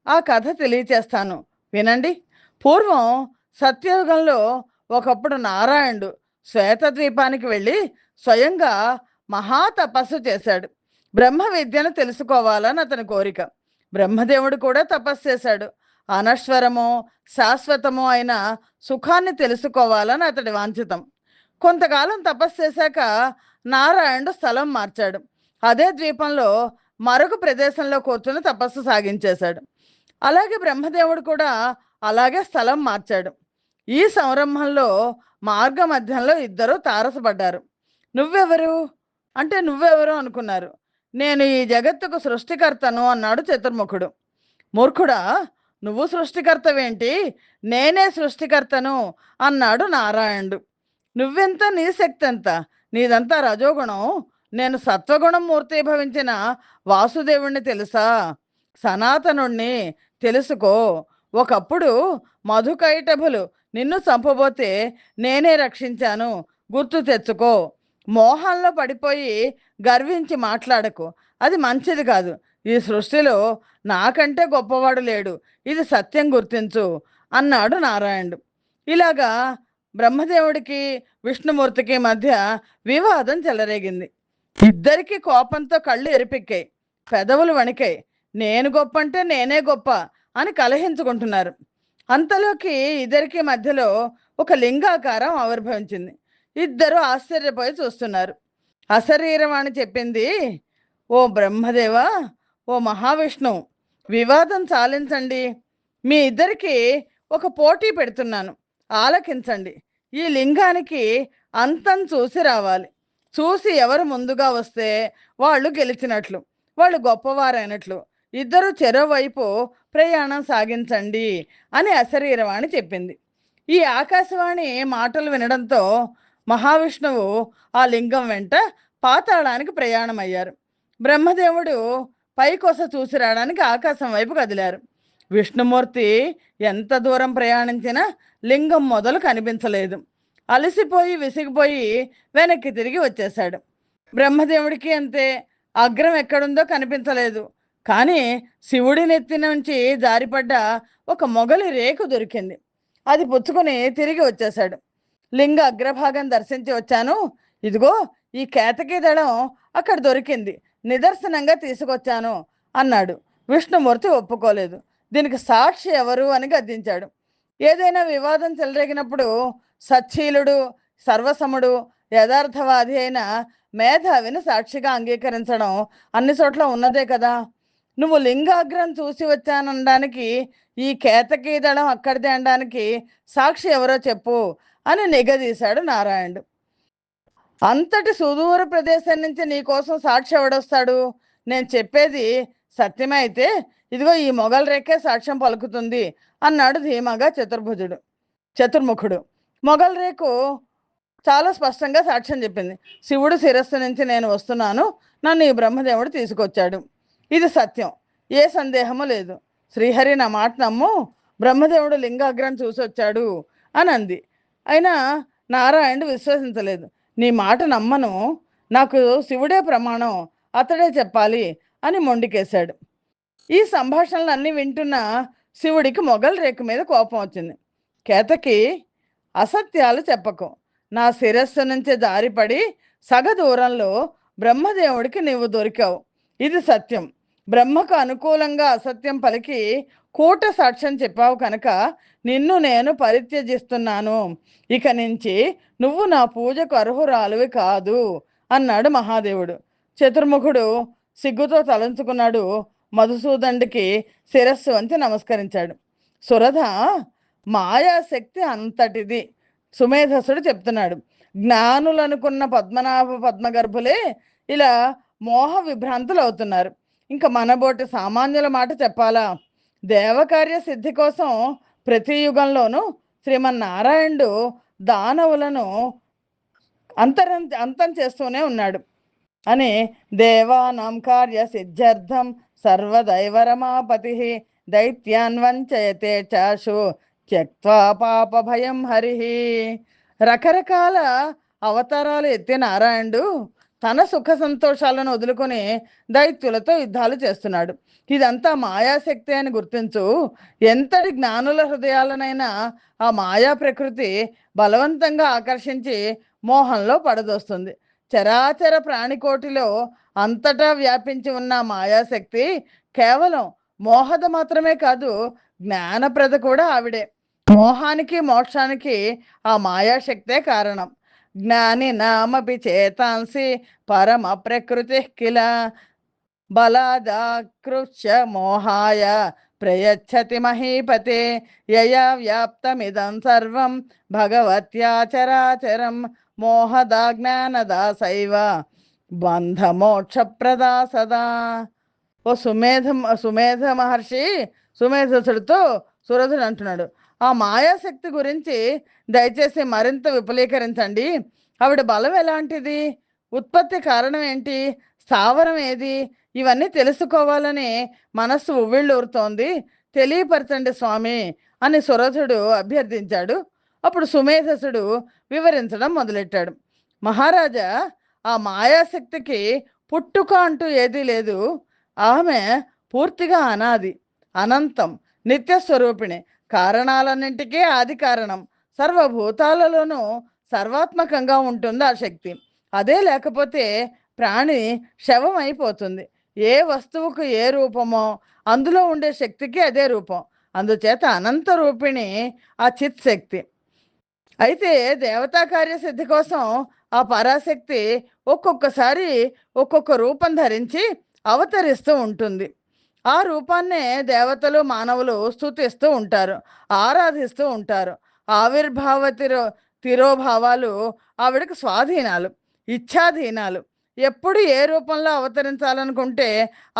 ఆ కథ తెలియచేస్తాను, వినండి. పూర్వం సత్యయుగంలో ఒకప్పుడు నారాయణుడు శ్వేతద్వీపానికి వెళ్ళి స్వయంగా మహాతపస్సు చేశాడు. బ్రహ్మ విద్యను తెలుసుకోవాలని అతని కోరిక. బ్రహ్మదేవుడు కూడా తపస్సు చేశాడు. అనశ్వరము, శాశ్వతము అయిన సుఖాన్ని తెలుసుకోవాలని అతడి వాంఛితం. కొంతకాలం తపస్సు చేశాక నారాయణుడు స్థలం మార్చాడు. అదే ద్వీపంలో మరొక ప్రదేశంలో కూర్చుని తపస్సు సాగించేశాడు. అలాగే బ్రహ్మదేవుడు కూడా అలాగే స్థలం మార్చాడు. ఈ సంరంభంలో మార్గ మధ్యంలో ఇద్దరు తారసపడ్డారు. నువ్వెవరు అంటే నువ్వెవరు అనుకున్నారు. నేను ఈ జగత్తుకు సృష్టికర్తను అన్నాడు చతుర్ముఖుడు. మూర్ఖుడా, నువ్వు సృష్టికర్తవేంటి? నేనే సృష్టికర్తను అన్నాడు నారాయణుడు. నువ్వెంత, నీ శక్తి ఎంత? నీదంతా రజోగుణం. నేను సత్వగుణం మూర్తిభవించిన వాసుదేవుణ్ణి తెలుసా? సనాతనుణ్ణి తెలుసుకో. ఒకప్పుడు మధుకైటభులు నిన్ను చంపబోతే నేనే రక్షించాను, గుర్తు తెచ్చుకో. మోహంలో పడిపోయి గర్వించి మాట్లాడకు, అది మంచిది కాదు. ఈ సృష్టిలో నాకంటే గొప్పవాడు లేడు, ఇది సత్యం గుర్తించు అన్నాడు నారాయణుడు. ఇలాగా బ్రహ్మదేవుడికి విష్ణుమూర్తికి మధ్య వివాదం చెలరేగింది. ఇద్దరికి కోపంతో కళ్ళు ఎరిపెక్కాయి, పెదవులు వణికాయి. నేను గొప్ప అంటే నేనే గొప్ప అని కలహించుకుంటున్నారు. అంతలోకి ఇద్దరికి మధ్యలో ఒక లింగాకారం ఆవిర్భవించింది. ఇద్దరు ఆశ్చర్యపోయి చూస్తున్నారు. అశరీరవాణి చెప్పింది, ఓ బ్రహ్మదేవా, ఓ మహావిష్ణువు, వివాదం చాలించండి. మీ ఇద్దరికి ఒక పోటీ పెడుతున్నాను, ఆలకించండి. ఈ లింగానికి అంతం చూసి రావాలి. చూసి ఎవరు ముందుగా వస్తే వాళ్ళు గెలిచినట్లు, వాళ్ళు గొప్పవారైనట్లు. ఇద్దరు చెరోవైపు ప్రయాణం సాగించండి అని అశరీరవాణి చెప్పింది. ఈ ఆకాశవాణి మాటలు వినడంతో మహావిష్ణువు ఆ లింగం వెంట పాతాళానికి ప్రయాణమయ్యారు. బ్రహ్మదేవుడు పైకొస చూసి రావడానికి ఆకాశం వైపు కదిలారు. విష్ణుమూర్తి ఎంత దూరం ప్రయాణించినా లింగం మొదలు కనిపించలేదు. అలసిపోయి విసిగిపోయి వెనక్కి తిరిగి వచ్చేశాడు. బ్రహ్మదేవుడికి అంతే. అగ్రం ఎక్కడుందో కనిపించలేదు. కానీ శివుడి నెత్తి నుంచి జారిపడ్డ ఒక మొగలి రేకు దొరికింది. అది పుచ్చుకొని తిరిగి వచ్చేశాడు. లింగ అగ్రభాగం దర్శించి వచ్చాను. ఇదిగో ఈ కేతకీ దళం అక్కడ దొరికింది, నిదర్శనంగా తీసుకొచ్చాను అన్నాడు. విష్ణుమూర్తి ఒప్పుకోలేదు. దీనికి సాక్షి ఎవరు అని గద్దించాడు. ఏదైనా వివాదం చెలరేగినప్పుడు సచ్చీలుడు, సర్వసముడు, యథార్థవాది అయిన మేధావిని సాక్షిగా అంగీకరించడం అన్ని చోట్ల ఉన్నదే కదా. నువ్వు లింగాగ్రం చూసి వచ్చానడానికి, ఈ కేతకీ దళం అక్కడిదే అనడానికి సాక్షి ఎవరో చెప్పు అని నిగదీశాడు నారాయణుడు. అంతటి సుదూర ప్రదేశం నుంచి నీకోసం సాక్షి ఎవడొస్తాడు? నేను చెప్పేది సత్యమే అయితే ఇదిగో ఈ మొగల్ రేఖే సాక్ష్యం పలుకుతుంది అన్నాడు ధీమాగా చతుర్ముఖుడు. మొగల్ రేకు చాలా స్పష్టంగా సాక్ష్యం చెప్పింది. శివుడు శిరస్సు నుంచి నేను వస్తున్నాను, నన్ను ఈ బ్రహ్మదేవుడు తీసుకొచ్చాడు. ఇది సత్యం, ఏ సందేహము లేదు. శ్రీహరి నా మాట నమ్ము, బ్రహ్మదేవుడు లింగాగ్రం చూసి వచ్చాడు అని అంది. అయినా నారాయణుడు విశ్వసించలేదు. నీ మాట నమ్మను, నాకు శివుడే ప్రమాణం, అతడే చెప్పాలి అని మొండికేశాడు. ఈ సంభాషణలు అన్నీ వింటున్న శివుడికి మొగల్ రేకు మీద కోపం వచ్చింది. కేతకి, అసత్యాలు చెప్పకు. నా శిరస్సు నుంచి జారిపడి సగ దూరంలో బ్రహ్మదేవుడికి నీవు దొరికావు, ఇది సత్యం. బ్రహ్మకు అనుకూలంగా అసత్యం పలికి కూట సాక్ష్యం చెప్పావు కనుక నిన్ను నేను పరిత్యజిస్తున్నాను. ఇక నుంచి నువ్వు నా పూజకు అర్హురాలువి కాదు అన్నాడు మహాదేవుడు. చతుర్ముఖుడు సిగ్గుతో తలంచుకున్నాడు. మధుసూదనుడికి శిరస్సు వంచి నమస్కరించాడు. సురధ, మాయాశక్తి అంతటిది. సుమేధసుడు చెప్తున్నాడు. జ్ఞానులనుకున్న పద్మనాభ పద్మగర్భులే ఇలా మోహ విభ్రాంతులు అవుతున్నారు. ఇంకా మనబోటి సామాన్యుల మాట చెప్పాలా? దేవకార్య సిద్ధి కోసం ప్రతి యుగంలోనూ శ్రీమన్నారాయణుడు దానవులను అంతం చేస్తూనే ఉన్నాడు అని. దేవానాం కార్య సిద్ధ్యర్థం సర్వదైవరమాపతి దైత్యాన్ వంచయతే చాశు త్యక్త్వా పాప భయం హరి. రకరకాల అవతారాలు ఎత్తే నారాయణుడు తన సుఖ సంతోషాలను వదులుకొని దైత్యులతో యుద్ధాలు చేస్తున్నాడు. ఇదంతా మాయాశక్తి అని గుర్తించు. ఎంతటి జ్ఞానుల హృదయాలనైనా ఆ మాయా ప్రకృతి బలవంతంగా ఆకర్షించి మోహంలో పడదోస్తుంది. చరాచర ప్రాణికోటిలో అంతటా వ్యాపించి ఉన్న మాయాశక్తి కేవలం మోహద మాత్రమే కాదు, జ్ఞానప్రద కూడా ఆవిడే. మోహానికి మోక్షానికి ఆ మాయాశక్తే కారణం. జ్ఞాని నామపి చేతాంసి పరమ ప్రకృతి కిల బలాదాకృష్య మోహాయ ప్రయచ్చతి మహీపతే యయా వ్యాప్తమిదం సర్వం భగవత్యాచరాచరం మోహదా జ్ఞానదా సైవ బంధమోక్షప్రదా సదా. ఓ సుమేధ మహర్షి సుమేధసుడితో సురధుడు అంటున్నాడు, ఆ మాయాశక్తి గురించి దయచేసి మరింత విపులీకరించండి. ఆవిడ బలం ఎలాంటిది? ఉత్పత్తి కారణం ఏంటి? స్థావరం ఏది? ఇవన్నీ తెలుసుకోవాలని మనస్సు ఉవ్విళ్ళూరుతోంది, తెలియపరచండి స్వామి అని సురధుడు అభ్యర్థించాడు. అప్పుడు సుమేధసుడు వివరించడం మొదలెట్టాడు. మహారాజా, ఆ మాయాశక్తికి పుట్టుక అంటూ ఏదీ లేదు. ఆమె పూర్తిగా అనాది, అనంతం, నిత్యస్వరూపిణి. కారణాలన్నింటికీ ఆది కారణం. సర్వభూతాలలోనూ సర్వాత్మకంగా ఉంటుంది ఆ శక్తి. అదే లేకపోతే ప్రాణి శవం అయిపోతుంది. ఏ వస్తువుకు ఏ రూపమో అందులో ఉండే శక్తికి అదే రూపం. అందుచేత అనంత రూపిణి ఆ చిత్ శక్తి. అయితే దేవతా కార్యసిద్ధి కోసం ఆ పరాశక్తి ఒక్కొక్కసారి ఒక్కొక్క రూపం ధరించి అవతరిస్తూ ఉంటుంది. ఆ రూపాన్నే దేవతలు మానవులు స్తుతిస్తూ ఉంటారు, ఆరాధిస్తూ ఉంటారు. ఆవిర్భావ తిరోభావాలు ఆవిడకి స్వాధీనాలు, ఇచ్ఛాధీనాలు. ఎప్పుడు ఏ రూపంలో అవతరించాలనుకుంటే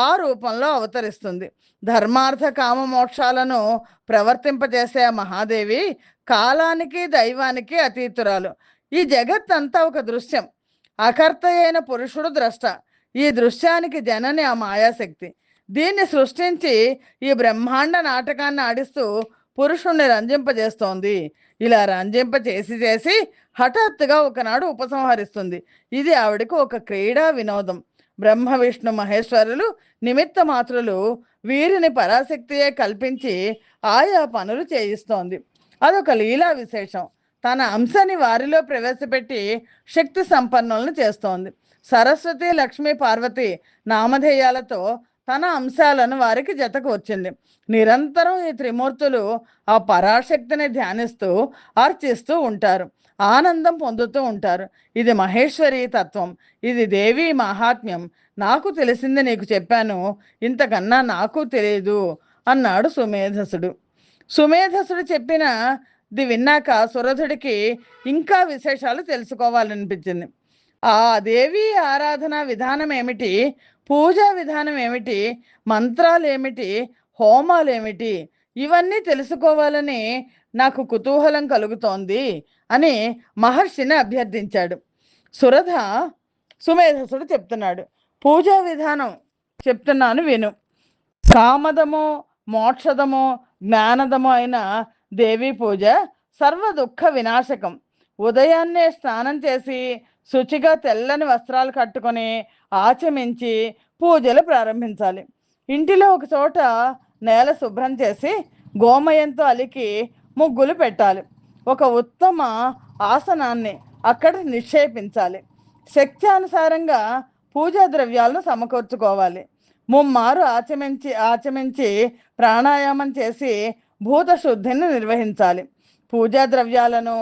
ఆ రూపంలో అవతరిస్తుంది. ధర్మార్థ కామ మోక్షాలను ప్రవర్తింపజేసే ఆ మహాదేవి కాలానికి దైవానికి అతీతురాలు. ఈ జగత్తంతా ఒక దృశ్యం. అకర్త అయిన పురుషుడు ద్రష్ట. ఈ దృశ్యానికి జనని ఆ మాయాశక్తి. దీన్ని సృష్టించి ఈ బ్రహ్మాండ నాటకాన్ని ఆడిస్తూ పురుషుణ్ణి రంజింపజేస్తోంది. ఇలా రంజింప చేసి చేసి హఠాత్తుగా ఒకనాడు ఉపసంహరిస్తుంది. ఇది ఆవిడకు ఒక క్రీడా వినోదం. బ్రహ్మ విష్ణు మహేశ్వరులు నిమిత్త మాత్రులు, వీరిని పరాశక్తియే కల్పించి ఆయా పనులు చేయిస్తోంది. అదొక లీలా విశేషం. తన అంశని వారిలో ప్రవేశపెట్టి శక్తి సంపన్నులను చేస్తోంది. సరస్వతి లక్ష్మీ పార్వతి నామధేయాలతో తన అంశాలను వారికి జతకు వచ్చింది. నిరంతరం ఈ త్రిమూర్తులు ఆ పరాశక్తిని ధ్యానిస్తూ అర్చిస్తూ ఉంటారు, ఆనందం పొందుతూ ఉంటారు. ఇది మహేశ్వరి తత్వం, ఇది దేవి మహాత్మ్యం. నాకు తెలిసింది నీకు చెప్పాను, ఇంతకన్నా నాకు తెలియదు అన్నాడు సుమేధసుడు. సుమేధసుడు చెప్పినది విన్నాక సురథుడికి ఇంకా విశేషాలు తెలుసుకోవాలనిపించింది. ఆ దేవి ఆరాధన విధానం ఏమిటి, పూజా విధానం ఏమిటి, మంత్రాలు ఏమిటి, హోమాలు ఏమిటి, ఇవన్నీ తెలుసుకోవాలని నాకు కుతూహలం కలుగుతోంది అని మహర్షిని అభ్యర్థించాడు. సురథ సుమేధసుడు చెప్తున్నాడు. పూజా విధానం చెప్తున్నాను విను. కామదము, మోక్షదము, జ్ఞానదము అయిన దేవీ పూజ సర్వ దుఃఖ వినాశకం. ఉదయాన్నే స్నానం చేసి శుచిగా తెల్లని వస్త్రాలు కట్టుకొని ఆచమించి పూజలు ప్రారంభించాలి. ఇంటిలో ఒక చోట నేల శుభ్రం చేసి గోమయంతో అలికి ముగ్గులు పెట్టాలి. ఒక ఉత్తమ ఆసనాన్ని అక్కడ నిక్షేపించాలి. శక్త్యానుసారంగా పూజా ద్రవ్యాలను సమకూర్చుకోవాలి. ముమ్మారు ఆచమించి ప్రాణాయామం చేసి భూత శుద్ధిని నిర్వహించాలి. పూజా ద్రవ్యాలను,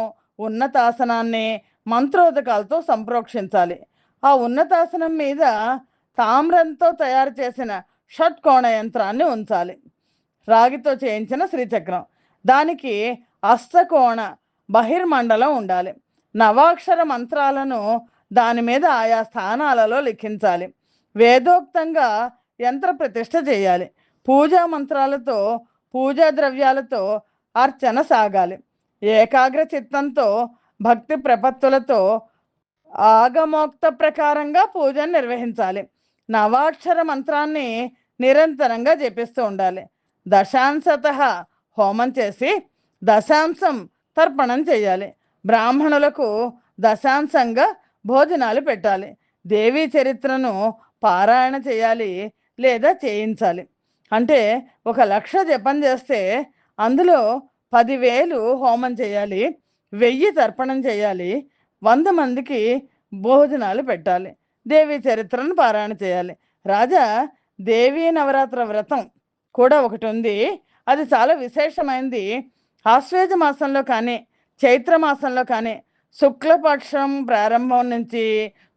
ఉన్నతాసనాన్ని మంత్రోదకాలతో సంప్రోక్షించాలి. ఆ ఉన్నతాసనం మీద తామ్రంతో తయారు చేసిన షట్కోణ యంత్రాన్ని ఉంచాలి. రాగితో చేయించిన శ్రీచక్రం, దానికి అష్టకోణ బహిర్మండలం ఉండాలి. నవాక్షర మంత్రాలను దాని మీద ఆయా స్థానాలలో లిఖించాలి. వేదోక్తంగా యంత్ర ప్రతిష్ఠ చేయాలి. పూజా మంత్రాలతో, పూజా ద్రవ్యాలతో అర్చన సాగాలి. ఏకాగ్ర చిత్తంతో, భక్తి ప్రపత్తులతో ఆగమోక్త ప్రకారంగా పూజను నిర్వహించాలి. నవాక్షర మంత్రాన్ని నిరంతరంగా జపిస్తూ ఉండాలి. దశాంశత హోమం చేసి దశాంశం తర్పణం చేయాలి. బ్రాహ్మణులకు దశాంశంగా భోజనాలు పెట్టాలి. దేవీ చరిత్రను పారాయణ చేయాలి లేదా చేయించాలి. అంటే 1,00,000 జపం చేస్తే అందులో 10,000 హోమం చేయాలి, 1000 తర్పణం చేయాలి, 100 మందికి భోజనాలు పెట్టాలి, దేవీ చరిత్రను పారాయణ చేయాలి. రాజా, దేవీ నవరాత్ర వ్రతం కూడా ఒకటి ఉంది. అది చాలా విశేషమైంది. ఆశ్వేజ మాసంలో కానీ చైత్ర మాసంలో కానీ శుక్లపక్షం ప్రారంభం నుంచి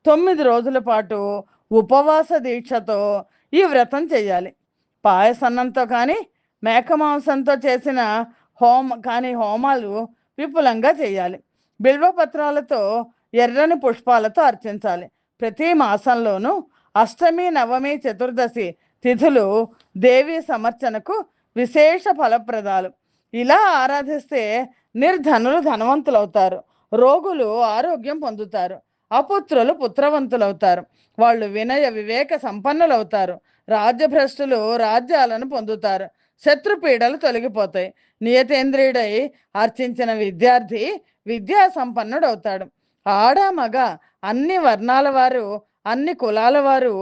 9 రోజుల పాటు ఉపవాస దీక్షతో ఈ వ్రతం చేయాలి. పాయసన్నంతో కానీ మేకమాంసంతో చేసిన హోమాలు విపులంగా చేయాలి. బిల్వపత్రాలతో, ఎర్రని పుష్పాలతో అర్చించాలి. ప్రతి మాసంలోనూ అష్టమి, నవమి, చతుర్దశి తిథులు దేవి సమర్చనకు విశేష ఫలప్రదాలు. ఇలా ఆరాధిస్తే నిర్ధనులు ధనవంతులవుతారు, రోగులు ఆరోగ్యం పొందుతారు, అపుత్రులు పుత్రవంతులవుతారు, వాళ్ళు వినయ వివేక సంపన్నులవుతారు, రాజ్యభ్రష్టులు రాజ్యాలను పొందుతారు, శత్రుపీడలు తొలగిపోతాయి. నియతేంద్రియుడై అర్చించిన విద్యార్థి విద్యా సంపన్నుడవుతాడు. ఆడ మగ అన్ని వర్ణాల వారు, అన్ని కులాల వారు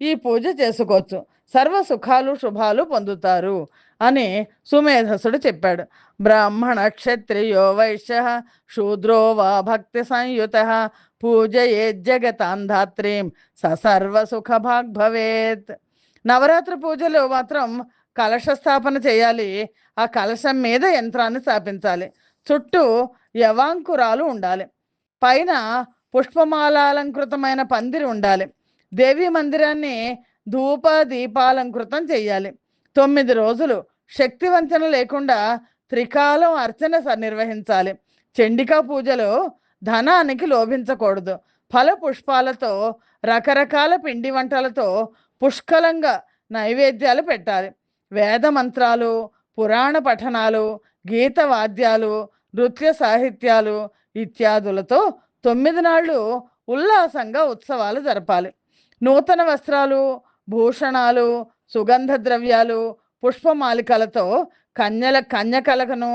ఈ పూజ చేసుకోవచ్చు. సర్వ సుఖాలు శుభాలు పొందుతారు అని సుమేధసుడు చెప్పాడు. బ్రాహ్మణ క్షత్రియో వైశ్య శూద్రో వా భక్తి సంయుత పూజయే జగతాంధాత్రీం సర్వ సుఖభాగ్ భవేత్. నవరాత్రి పూజలు మాత్రం కలశ స్థాపన చేయాలి. ఆ కలశం మీద యంత్రాన్ని స్థాపించాలి. చుట్టూ యవాంకురాలు ఉండాలి. పైన పుష్పమాలాలంకృతమైన పందిరి ఉండాలి. దేవీ మందిరాన్ని ధూప దీపాలంకృతం చేయాలి. 9 రోజులు శక్తివంచన లేకుండా త్రికాలం అర్చన నిర్వహించాలి. చండికా పూజలో ధనానికి లోభించకూడదు. ఫల పుష్పాలతో రకరకాల పిండి వంటలతో పుష్కలంగా నైవేద్యాలు పెట్టాలి. వేద మంత్రాలు, పురాణ పఠనాలు, గీత వాద్యాలు, నృత్య సాహిత్యాలు ఇత్యాదులతో 9 నాళ్ళు ఉల్లాసంగా ఉత్సవాలు జరపాలి. నూతన వస్త్రాలు, భూషణాలు, సుగంధ ద్రవ్యాలు, పుష్పమాలికలతో కన్యకలను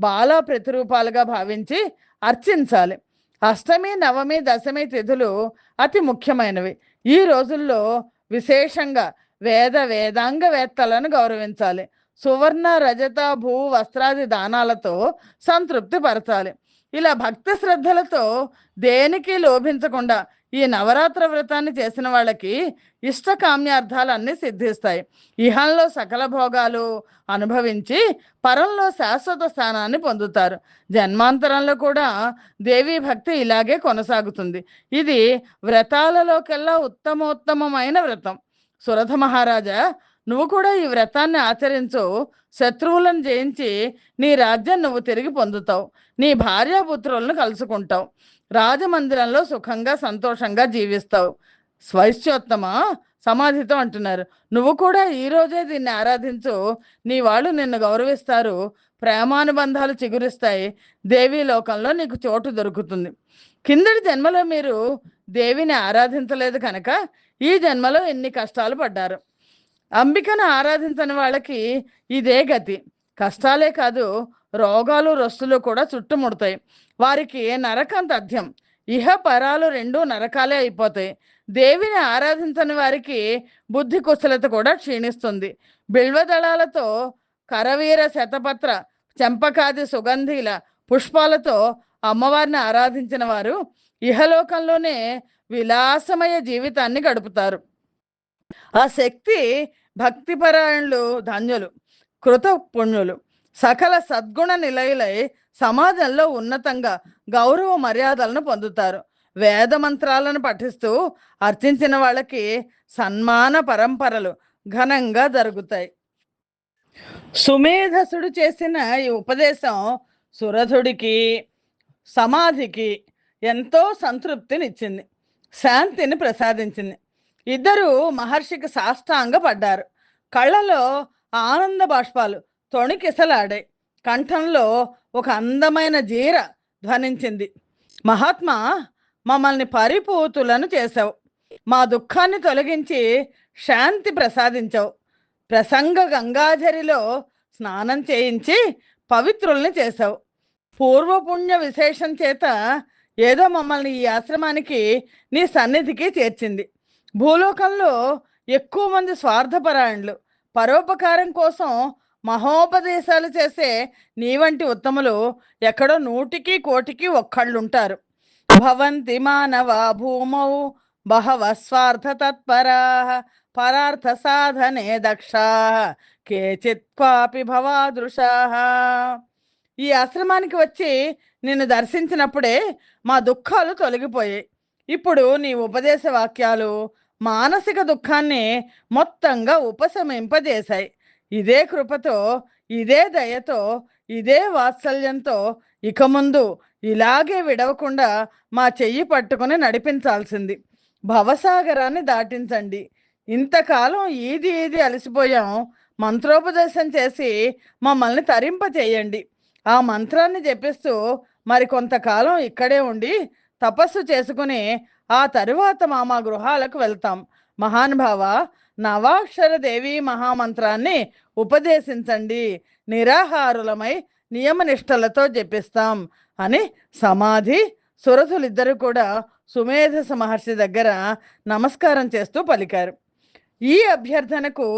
బాలా ప్రతిరూపాలుగా భావించి అర్చించాలి. అష్టమి, నవమి, దశమి తిథులు అతి ముఖ్యమైనవి. ఈ రోజుల్లో విశేషంగా వేదాంగవేత్తలను గౌరవించాలి. సువర్ణ, రజత, భూ, వస్త్రాది దానాలతో సంతృప్తి పరచాలి. ఇలా భక్తి శ్రద్ధలతో దేనికి లోభించకుండా ఈ నవరాత్ర వ్రతాన్ని చేసిన వాళ్ళకి ఇష్టకామ్యార్థాలన్నీ సిద్ధిస్తాయి. ఇహంలో సకల భోగాలు అనుభవించి పరంలో శాశ్వత స్థానాన్ని పొందుతారు. జన్మాంతరంలో కూడా దేవీ భక్తి ఇలాగే కొనసాగుతుంది. ఇది వ్రతాలలోకెల్లా ఉత్తమోత్తమమైన వ్రతం. సురథ మహారాజా, నువ్వు కూడా ఈ వ్రతాన్ని ఆచరించు. శత్రువులను జయించి నీ రాజ్యం నువ్వు తిరిగి పొందుతావు. నీ భార్యాపుత్రులను కలుసుకుంటావు. రాజమందిరంలో సుఖంగా సంతోషంగా జీవిస్తావు. స్వైశ్యోత్తమ సమాధితో అంటున్నారు. నువ్వు కూడా ఈరోజే దీన్ని ఆరాధించు. నీ వాళ్ళు నిన్ను గౌరవిస్తారు. ప్రేమానుబంధాలు చిగురిస్తాయి. దేవీ లోకంలో నీకు చోటు దొరుకుతుంది. కిందటి జన్మలో మీరు దేవిని ఆరాధించలేదు కనుక ఈ జన్మలో ఎన్ని కష్టాలు పడ్డారు. అంబికను ఆరాధించని వాళ్ళకి ఇదే గతి. కష్టాలే కాదు, రోగాలు రొస్తులు కూడా చుట్టుముడతాయి. వారికి నరకం తథ్యం. ఇహ పరాలు రెండూ నరకాలే అయిపోతాయి. దేవిని ఆరాధించని వారికి బుద్ధి కుశలత కూడా క్షీణిస్తుంది. బిల్వదళాలతో, కరవీర శతపత్ర, చెంపకాది సుగంధీల పుష్పాలతో అమ్మవారిని ఆరాధించిన వారు ఇహలోకంలోనే విలాసమయ జీవితాన్ని గడుపుతారు. ఆ శక్తి భక్తిపరాయణులు ధన్యులు, కృత పుణ్యులు, సకల సద్గుణ నిలయులై సమాజంలో ఉన్నతంగా గౌరవ మర్యాదలను పొందుతారు. వేద మంత్రాలను పఠిస్తూ అర్చించిన వాళ్ళకి సన్మాన పరంపరలు ఘనంగా జరుగుతాయి. సుమేధసుడు చేసిన ఈ ఉపదేశం సురథుడికి, సమాధికి ఎంతో సంతృప్తినిచ్చింది, శాంతిని ప్రసాదించింది. ఇద్దరు మహర్షికి సాష్టాంగ పడ్డారు. కళ్ళలో ఆనంద బాష్పాలు తొణికిసలాడాయి. కంఠంలో ఒక అందమైన జీర ధ్వనించింది. మహాత్మా, మమ్మల్ని పరిపూతులను చేశావు. మా దుఃఖాన్ని తొలగించి శాంతి ప్రసాదించావు. ప్రసంగ గంగాజరిలో స్నానం చేయించి పవిత్రుల్ని చేశావు. పూర్వపుణ్య విశేషం చేత ఏదో మమ్మల్ని ఈ ఆశ్రమానికి, నీ సన్నిధికి చేర్చింది. భూలోకంలో ఎక్కువ మంది స్వార్థపరాయణులు, పరోపకారం కోసం మహోపదేశాలు చేసే నీ వంటి ఉత్తములు ఎక్కడో 100కి 1,000కి ఒక్కళ్ళుంటారు. భవంతి మానవా భూమౌ బహవ స్వార్థ తత్పరా పరార్థ సాధనే దక్షా కేచిత్ క్వాపి భవాదృశా. ఈ ఆశ్రమానికి వచ్చి నిన్ను దర్శించినప్పుడే మా దుఃఖాలు తొలగిపోయాయి. ఇప్పుడు నీ ఉపదేశ వాక్యాలు మానసిక దుఃఖాన్ని మొత్తంగా ఉపశమింపజేశాయి. ఇదే కృపతో, ఇదే దయతో, ఇదే వాత్సల్యంతో ఇక ముందు ఇలాగే విడవకుండా మా చెయ్యి పట్టుకుని నడిపించాల్సింది. భవసాగరాన్ని దాటించండి. ఇంతకాలం ఈది అలసిపోయాం. మంత్రోపదేశం చేసి మమ్మల్ని తరింపచేయండి. ఆ మంత్రాన్ని జపిస్తూ మరి కొంతకాలం ఇక్కడే ఉండి తపస్సు చేసుకుని ఆ తరువాత మా గృహాలకు వెళ్తాం. మహానుభావ, నవాక్షర దేవి మహామంత్రాన్ని ఉపదేశించండి. నిరాహారులమై నియమనిష్టలతో జపిస్తాం అని సమాధి, సురథులిద్దరూ కూడా సుమేధస మహర్షి దగ్గర నమస్కారం చేస్తూ పలికారు. ఈ అభ్యర్థనకు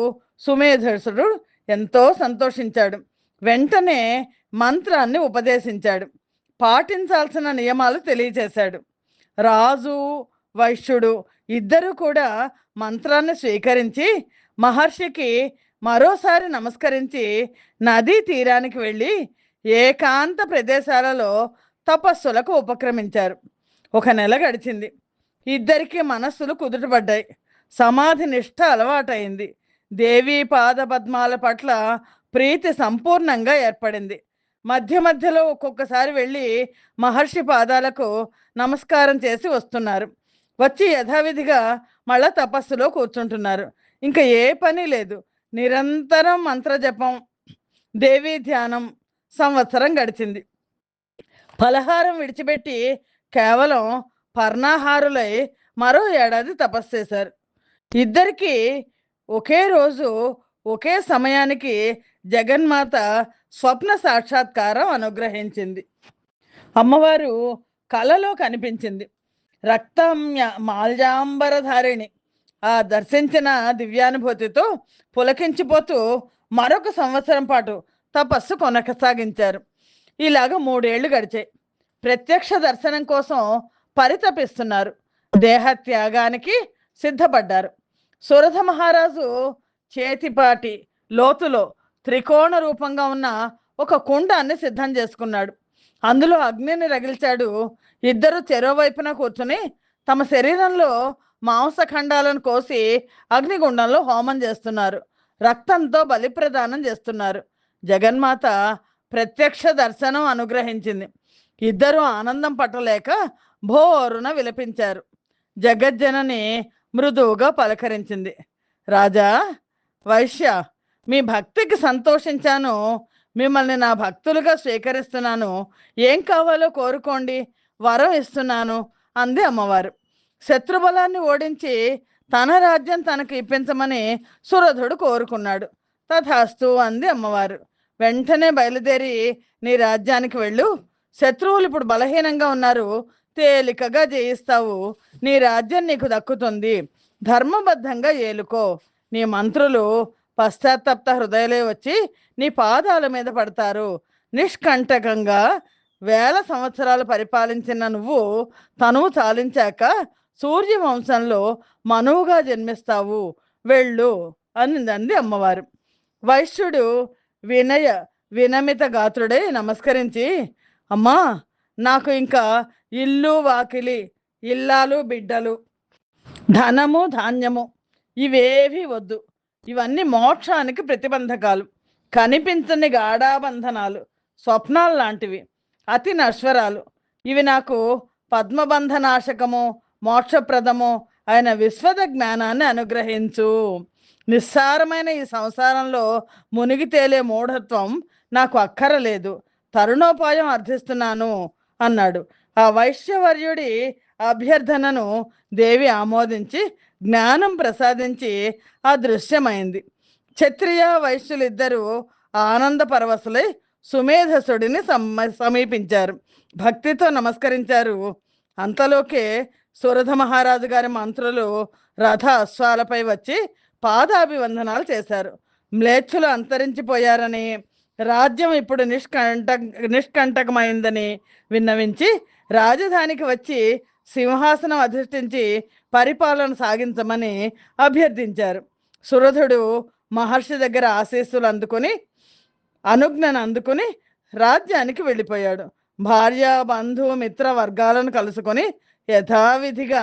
సుమేధసుడు ఎంతో సంతోషించాడు. వెంటనే మంత్రాన్ని ఉపదేశించాడు. పాటించాల్సిన నియమాలు తెలియచేశాడు. రాజు, వైశ్యుడు ఇద్దరూ కూడా మంత్రాన్ని స్వీకరించి మహర్షికి మరోసారి నమస్కరించి నదీ తీరానికి వెళ్ళి ఏకాంత ప్రదేశాలలో తపస్సులకు ఉపక్రమించారు. 1 నెల గడిచింది. ఇద్దరికి మనస్సులు కుదుటపడ్డాయి. సమాధి నిష్ఠ అలవాటైంది. దేవీ పాద పద్మాల పట్ల ప్రీతి సంపూర్ణంగా ఏర్పడింది. మధ్య మధ్యలో ఒక్కొక్కసారి వెళ్ళి మహర్షి పాదాలకు నమస్కారం చేసి వస్తున్నారు. వచ్చి యథావిధిగా మళ్ళా తపస్సులో కూర్చుంటున్నారు. ఇంకా ఏ పని లేదు. నిరంతరం మంత్రజపం, దేవీ ధ్యానం. సంవత్సరం గడిచింది. ఫలహారం విడిచిపెట్టి కేవలం పర్ణాహారులై మరో ఏడాది తపస్సు చేశారు. ఇద్దరికి ఒకే రోజు ఒకే సమయానికి జగన్మాత స్వప్న సాక్షాత్కారం అనుగ్రహించింది. అమ్మవారు కలలో కనిపించింది. రక్తమ్య మాల్యాంబరధారిణి. ఆ దర్శించిన దివ్యానుభూతితో పులకించిపోతూ మరొక సంవత్సరం పాటు తపస్సు కొనసాగించారు. ఇలాగ 3 ఏళ్లు గడిచాయి. ప్రత్యక్ష దర్శనం కోసం పరితపిస్తున్నారు. దేహత్యాగానికి సిద్ధపడ్డారు. సురథ మహారాజు చేతిపాటి లోతులో త్రికోణ రూపంగా ఉన్న ఒక కుండాన్ని సిద్ధం చేసుకున్నాడు. అందులో అగ్నిని రగిల్చాడు. ఇద్దరు చెరోవైపున కూర్చుని తమ శరీరంలో మాంసఖండాలను కోసి అగ్నిగుండంలో హోమం చేస్తున్నారు. రక్తంతో బలిప్రదానం చేస్తున్నారు. జగన్మాత ప్రత్యక్ష దర్శనం అనుగ్రహించింది. ఇద్దరు ఆనందం పట్టలేక భోరున విలపించారు. జగజ్జనని మృదువుగా పలకరించింది. రాజా, వైశ్య, మీ భక్తికి సంతోషించాను. మిమ్మల్ని నా భక్తులుగా స్వీకరిస్తున్నాను. ఏం కావాలో కోరుకోండి, వరం ఇస్తున్నాను అంది అమ్మవారు. శత్రుబలాన్ని ఓడించి తన రాజ్యం తనకు ఇప్పించమని సురధుడు కోరుకున్నాడు. తథాస్తు అంది అమ్మవారు. వెంటనే బయలుదేరి నీ రాజ్యానికి వెళ్ళు. శత్రువులు ఇప్పుడు బలహీనంగా ఉన్నారు. తేలికగా జయిస్తావు. నీ రాజ్యం నీకు దక్కుతుంది. ధర్మబద్ధంగా ఏలుకో. నీ మంత్రులు పశ్చాత్తప్త హృదయలే వచ్చి నీ పాదాల మీద పడతారు. నిష్కంటకంగా 1000 సంవత్సరాలు పరిపాలించిన నువ్వు తనువు చాలించాక సూర్యవంశంలో మనువుగా జన్మిస్తావు. వెళ్ళు అంది అమ్మవారు. వైశ్యుడు వినమిత గాత్రుడై నమస్కరించి, అమ్మా, నాకు ఇంకా ఇల్లు వాకిలి, ఇల్లాలు బిడ్డలు, ధనము ధాన్యము ఇవేవి వద్దు. ఇవన్నీ మోక్షానికి ప్రతిబంధకాలు. కనిపించని గాఢాబంధనాలు, స్వప్నాలు లాంటివి, అతి నశ్వరాలు. ఇవి నాకు పద్మబంధనాశకము, మోక్షప్రదము అయిన విశ్వద జ్ఞానాన్ని అనుగ్రహించు. నిస్సారమైన ఈ సంసారంలో మునిగి తేలే మూఢత్వం నాకు అక్కరలేదు. తరుణోపాయం అర్థిస్తున్నాను అన్నాడు. ఆ వైశ్యవర్యుడి అభ్యర్థనను దేవి ఆమోదించి జ్ఞానం ప్రసాదించి అదృశ్యమైంది. క్షత్రియ వైశ్యులిద్దరూ ఆనంద పరవశులై సుమేధసుడిని సమీపించారు. భక్తితో నమస్కరించారు. అంతలోకే సురథ మహారాజు గారి మంత్రులు రథ అశ్వాలపై వచ్చి పాదాభివందనాలు చేశారు. మ్లేచ్చులు అంతరించిపోయారని, రాజ్యం ఇప్పుడు నిష్కంటకమైందని విన్నవించి రాజధానికి వచ్చి సింహాసనం అధిష్ఠించి పరిపాలన సాగించమని అభ్యర్థించారు. సురథుడు మహర్షి దగ్గర ఆశీస్సులు అనుజ్ఞను అందుకుని రాజ్యానికి వెళ్ళిపోయాడు. భార్య, బంధు, మిత్ర వర్గాలను కలుసుకొని యథావిధిగా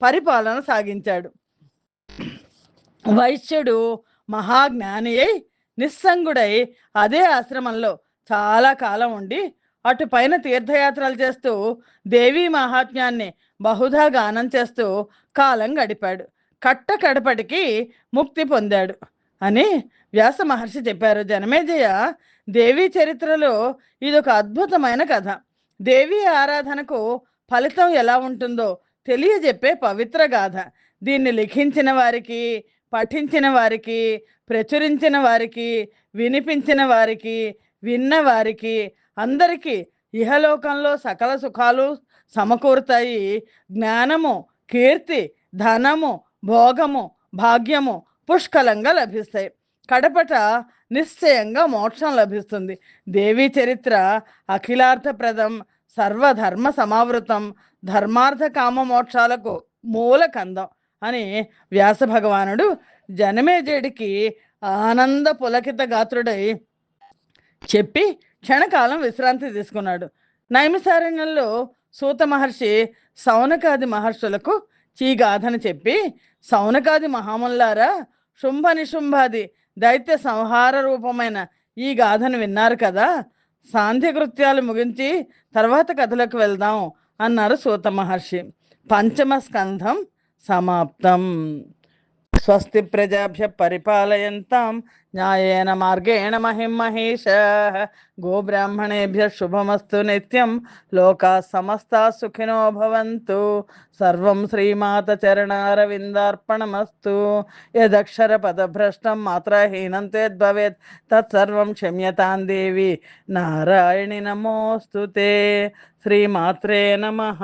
పరిపాలన సాగించాడు. వైశ్యుడు మహాజ్ఞాని అయి నిస్సంగుడై అదే ఆశ్రమంలో చాలా కాలం ఉండి అటు పైన తీర్థయాత్రలు చేస్తూ దేవీ మహాత్మ్యాన్ని బహుధా గానం చేస్తూ కాలం గడిపాడు. కడపటికి ముక్తి పొందాడు అని వ్యాస మహర్షి చెప్పారు. జనమేజయ, దేవీ చరిత్రలో ఇదొక అద్భుతమైన కథ. దేవీ ఆరాధనకు ఫలితం ఎలా ఉంటుందో తెలియజెప్పే పవిత్ర గాథ. దీన్ని లిఖించిన వారికి, పఠించిన వారికి, ప్రచురించిన వారికి, వినిపించిన వారికి, విన్నవారికి అందరికీ ఇహలోకంలో సకల సుఖాలు సమకూరుతాయి. జ్ఞానము, కీర్తి, ధనము, భోగము, భాగ్యము పుష్కలంగా లభిస్తాయి. కడపట నిశ్చయంగా మోక్షం లభిస్తుంది. దేవీ చరిత్ర అఖిలార్థప్రదం, సర్వధర్మ సమావృతం, ధర్మార్థ కామ మోక్షాలకు మూల కందం అని వ్యాస భగవానుడు జనమేజయుడికి ఆనంద పులకిత గాత్రుడై చెప్పి క్షణకాలం విశ్రాంతి తీసుకున్నాడు. నైమిసారణ్యంలో సూత మహర్షి సౌనకాది మహర్షులకు చీగాథను చెప్పి, సౌనకాది మహాముల్లారా, శుంభ నిశుంభాది దైత్య సంహార రూపమైన ఈ గాథను విన్నారు కదా, సాంధ్యకృత్యాలు ముగించి తర్వాత కథలకు వెళ్దాం అన్నారు సూత మహర్షి. పంచమ స్కంధం సమాప్తం. స్వస్తి ప్రజాభ్య పరిపాలయంతాం న్యాయేన మార్గేణ మహిం మహేషాః. గోబ్రాహ్మణేభ్య శుభమస్తు నిత్యం. లోకా సమస్తా సుఖినో భవంతు. సర్వం శ్రీమాత చరణారవిందార్పణమస్తు. యదక్షర పదభ్రష్టం మాత్రహీనం తేద్భవేత్ తత్సర్వం క్షమ్యతాం దేవి నారాయణి నమోస్తుతే. శ్రీమాత్రే నమః.